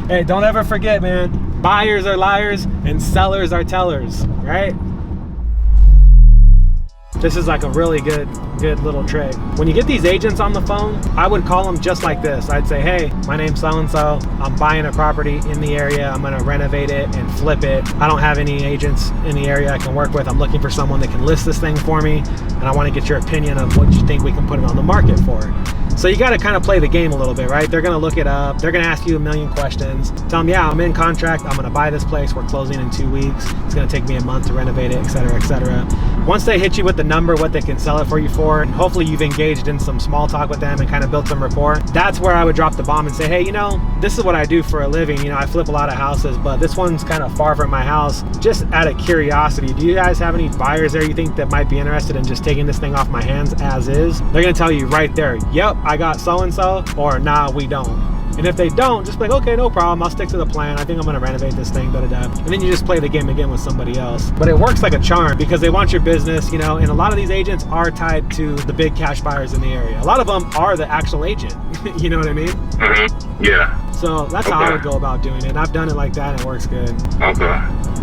Hey, don't ever forget, man, buyers are liars and sellers are tellers, right? This is like a really good little trick. When you get these agents on the phone, I would call them just like this. I'd say, hey, my name's so-and-so. I'm buying a property in the area. I'm gonna renovate it and flip it. I don't have any agents in the area I can work with. I'm looking for someone that can list this thing for me. And I wanna get your opinion of what you think we can put it on the market for. So you gotta kind of play the game a little bit, right? They're gonna look it up. They're gonna ask you a million questions. Tell them, yeah, I'm in contract. I'm gonna buy this place. We're closing in 2 weeks. It's gonna take me a month to renovate it, et cetera, et cetera. Once they hit you with the number, what they can sell it for you for, and hopefully you've engaged in some small talk with them and kind of built some rapport, that's where I would drop the bomb and say, hey, you know, this is what I do for a living. You know, I flip a lot of houses, but this one's kind of far from my house. Just out of curiosity, do you guys have any buyers there you think that might be interested in just taking this thing off my hands as is? They're gonna tell you right there, yep, I got so-and-so, or nah, we don't. And if they don't, just be like, okay, no problem. I'll stick to the plan. I think I'm gonna renovate this thing, da-da-da. And then you just play the game again with somebody else. But it works like a charm because they want your business, you know, and a lot of these agents are tied to the big cash buyers in the area. A lot of them are the actual agent. You know what I mean? Mm-hmm. Yeah. So that's how I would go about doing it. And I've done it like that and it works good. Okay.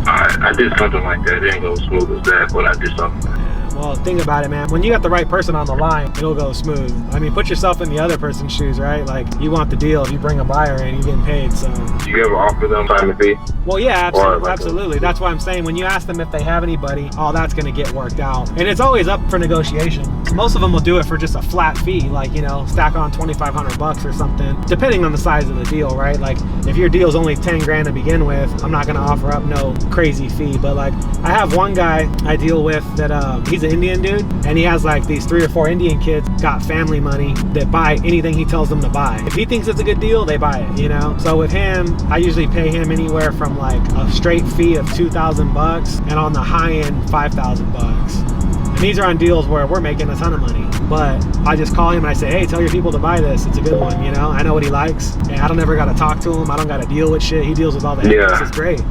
I did something like that. It didn't go as smooth as that, but I did something. Well, think about it, man. When you got the right person on the line, it'll go smooth. I mean, put yourself in the other person's shoes, right? Like, you want the deal. If you bring a buyer in, you're getting paid, so. Do you ever offer them time to fee? Well, yeah, absolutely. That's why I'm saying when you ask them if they have anybody, all that's going to get worked out. And it's always up for negotiation. Most of them will do it for just a flat fee, like, you know, stack on $2,500 or something, depending on the size of the deal, right? Like, if your deal's only 10 grand to begin with, I'm not going to offer up no crazy fee. But like, I have one guy I deal with that he's an Indian dude, and he has like these 3 or 4 Indian kids, got family money that buy anything he tells them to buy. If he thinks it's a good deal, they buy it, you know? So with him, I usually pay him anywhere from like a straight fee of $2,000 and on the high end, $5,000. And these are on deals where we're making a ton of money. But I just call him and I say, hey, tell your people to buy this. It's a good one, you know? I know what he likes. And I don't ever got to talk to him. I don't got to deal with shit. He deals with all the headaches. It's great.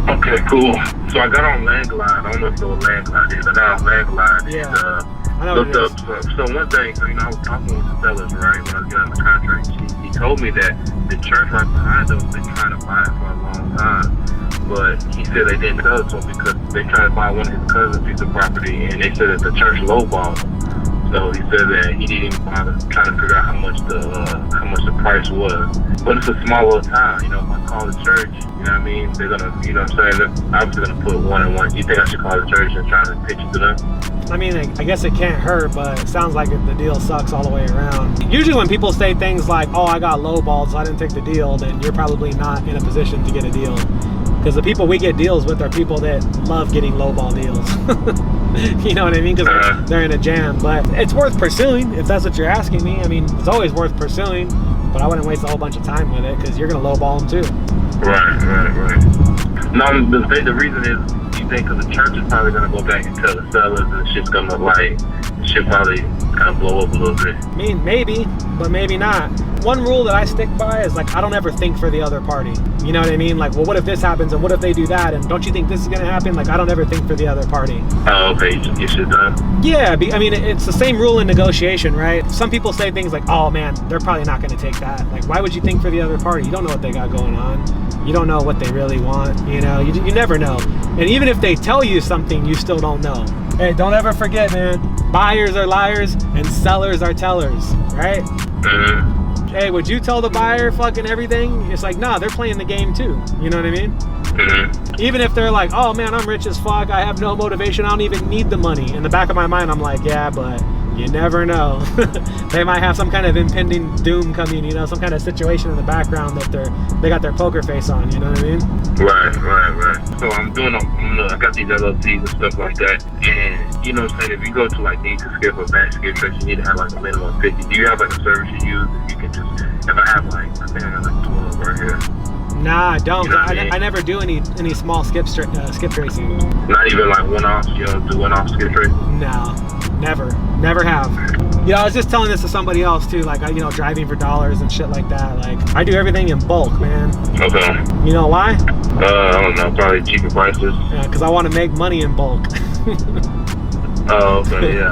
Okay, cool. So I got on Landline. I don't know if you know what Landline is. I got on Landline. Yeah. And looked up. So one thing, you know, I was talking with the sellers, right, when I was getting on the contract. He told me that the church right behind them has been trying to buy it for a long time. But he said they didn't sell it to him because they tried to buy one of his cousin's piece of property, and they said that the church lowballed. So he said that he didn't even bother trying to figure out how much the price was. But it's a small little town, you know. If I call the church, you know what I mean, they're gonna, you know what I'm saying, they're obviously gonna put one and one. You think I should call the church and try to pitch it to them? I mean, I guess it can't hurt, but it sounds like the deal sucks all the way around. Usually when people say things like, oh, I got lowballed, so I didn't take the deal, then you're probably not in a position to get a deal. Because the people we get deals with are people that love getting lowball deals. You know what I mean? Because they're in a jam. But it's worth pursuing, if that's what you're asking me. I mean, it's always worth pursuing, but I wouldn't waste a whole bunch of time with it because you're going to lowball them too. Right. No, the reason is, you think because the church is probably going to go back and tell the sellers and shit's going to like, shit probably kind of blow up a little bit. I mean, maybe, but maybe not. One rule that I stick by is like, I don't ever think for the other party. You know what I mean? Like, well, what if this happens and what if they do that? And don't you think this is going to happen? Like, I don't ever think for the other party. Oh, okay. You should Yeah, I mean, it's the same rule in negotiation, right? Some people say things like, oh man, they're probably not going to take that. Like, why would you think for the other party? You don't know what they got going on. You don't know what they really want. You know, you never know. And even if they tell you something, you still don't know. Hey, don't ever forget, man, buyers are liars and sellers are tellers, right? Mm-hmm. Hey, would you tell the buyer fucking everything? It's like, nah, they're playing the game too. You know what I mean? Mm-hmm. Even if they're like, oh man, I'm rich as fuck, I have no motivation, I don't even need the money. In the back of my mind, I'm like, yeah, but you never know. They might have some kind of impending doom coming, you know, some kind of situation in the background that they got their poker face on, you know what I mean? Right. So I got these LLCs and stuff like that, and you know what I'm saying, if you go to like need to skip or back skip trace, you need to have like a minimum of 50. Do you have like a service you use that you can just, if I have like, I think I got like 12 right here. Nah, I don't. You know what I mean? I never do any small skip tracing. Not even like one-offs? You don't do one-off skip tracing? No, never have. You know, I was just telling this to somebody else too, like, you know, driving for dollars and shit like that. Like, I do everything in bulk, man. Okay. You know why? I don't know, probably cheaper prices. Yeah, because I want to make money in bulk. Oh, okay, yeah.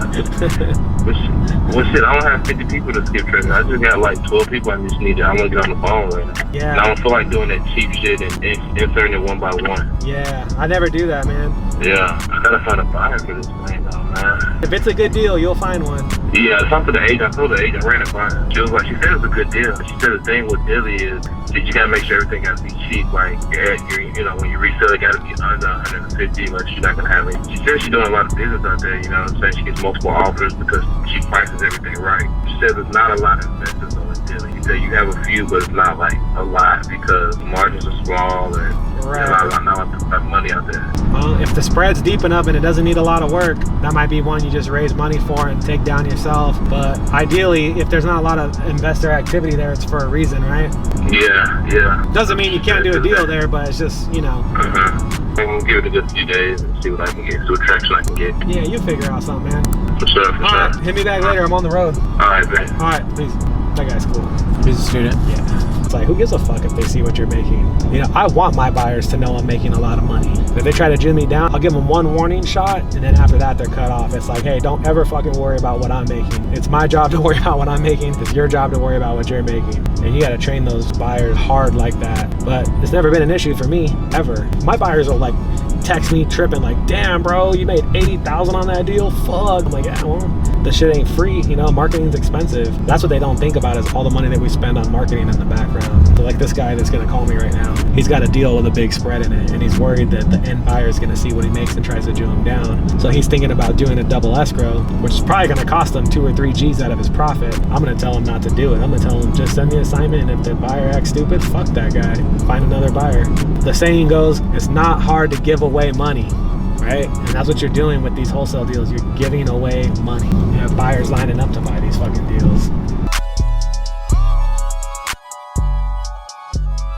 Well, shit, I don't have 50 people to skip tracks. I just got like 12 people I just need. I want to get on the phone right now. Yeah. And I don't feel like doing that cheap shit and inserting it one by one. Yeah, I never do that, man. Yeah, I gotta find a buyer for this thing, though, man. If it's a good deal, you'll find one. Yeah, I talked to the agent. I told the agent, ran it by her. She was like, she said it's a good deal. She said the thing with Dilly is that you gotta make sure everything gotta be cheap. Like, you know, when you resell, it gotta be under 150. Like, she's not gonna have it. She said she's doing a lot of business out there. You know what I'm saying? She gets multiple offers because she prices everything right. She said there's not a lot of investors though in Dilly. She said you have a few, but it's not like a lot because the margins are small and Right. not a lot of money out there. Well, if the spread's deep enough and it doesn't need a lot of work, that might be one you just raise money for and take down yourself. But ideally, if there's not a lot of investor activity there, it's for a reason, right? Yeah. Doesn't mean you can't do a deal there, but it's just, you know. I'm gonna give it a good few days and see what I can get, see what traction I can get. Yeah, you figure out something, man. For sure. All right, hit me back later. I'm on the road. All right, man. All right, peace. That guy's cool. He's a student. Yeah. It's like, who gives a fuck if they see what you're making? You know, I want my buyers to know I'm making a lot of money. If they try to jim me down, I'll give them one warning shot, and then after that, they're cut off. It's like, hey, don't ever fucking worry about what I'm making. It's my job to worry about what I'm making. It's your job to worry about what you're making. And you gotta train those buyers hard like that. But it's never been an issue for me, ever. My buyers will like text me tripping like, damn bro, you made 80,000 on that deal? Fuck. I'm like, yeah, well, the shit ain't free, you know, marketing's expensive. That's what they don't think about is all the money that we spend on marketing in the background. So like this guy that's gonna call me right now, he's got a deal with a big spread in it and he's worried that the end buyer is gonna see what he makes and tries to Jew him down. So he's thinking about doing a double escrow, which is probably gonna cost him 2 or 3 G's out of his profit. I'm gonna tell him not to do it. I'm gonna tell him just send me an assignment, and if the buyer acts stupid, fuck that guy. Find another buyer. The saying goes, it's not hard to give away money. Right? And that's what you're doing with these wholesale deals. You're giving away money. You have buyers lining up to buy these fucking deals.